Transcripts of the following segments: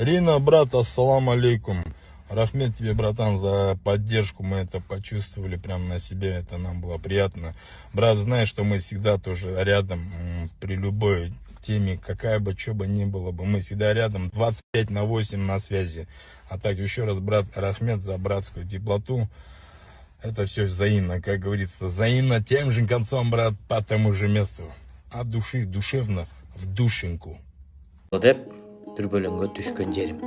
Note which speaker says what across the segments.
Speaker 1: Рина, брат, ассалам алейкум. Рахмет тебе, братан, за поддержку. Мы это почувствовали прямо на себе. Это нам было приятно. Брат, знаешь, что мы всегда тоже рядом при любой теме, какая бы, что бы ни было бы. Мы всегда рядом, 25/8 на связи. А так, еще раз, брат, рахмет за братскую теплоту. Это все взаимно, как говорится. Взаимно тем же концом, брат, по тому же месту. От души, душевно, в душеньку.
Speaker 2: Деп дүрбөлөңгө түшкөн жерим.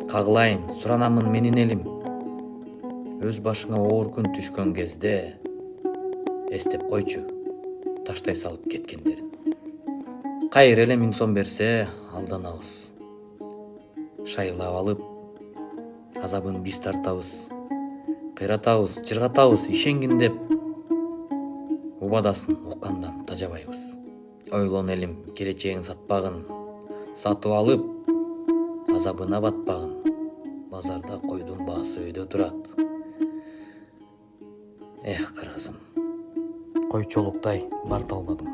Speaker 2: Кагылайын, суранамын менин элим. Өз башыңа оор күн түшкөн кезде эстеп койчу, таштай салып кеткендерин. Кайыр эле 1000 сом берсе алданабыз. Шайлап алып, азабын биз тартабыз. Кыйратабыз, жыргатабыз, ишенгин деп. Убадасын уккандан тажабайбыз. Ойлон элим, келечегин сатпагын, сатып алып, азабына батпагын. Базарда койдун баасы өйдө турат. Эх, кыргызым, койчолуктай барта албадым.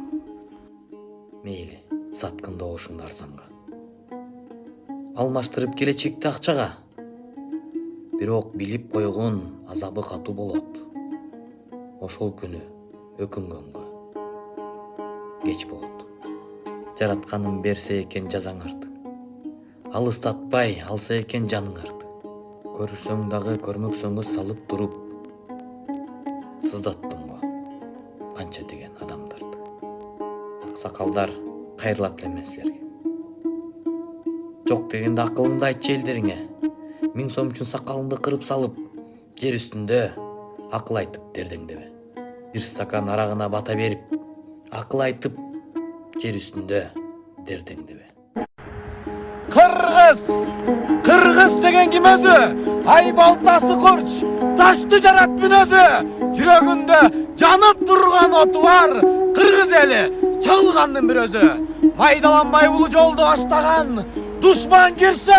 Speaker 2: Мейли, саткын добушуңду арзанга. Алмаштырып келечекти акчага. Бирок билип койгон азабы катуу болот. Ошол күнү өкүнгөнгө кеч болот. Жаратканым берсе экен жазаң артык. Алыстатпай алса экен жаның артык. Көрсөң дагы көрмөксөңгө салып туруп сыздаттым го канча деген адамдарды. Аксакалдар кайрылат эле мен силерге. Жок дегенде акылыңды айтчы элдериңе. 1000 сом үчүн сакалыңды кырып салып, жер үстүндө акыл айтып дердеңдебе. Бир стакан арагына бата берип, акыл айтып жер үстүндө дердеңдебе.
Speaker 3: Кыргыз деген ким өзү? Ай балтасы корч, ташты жаратмын өзү. Жүрөгүндө жанып турган оту бар. Кыргыз эли чалгандын бир өзү. Майдаланбай бул жолду баштаган душман кирсе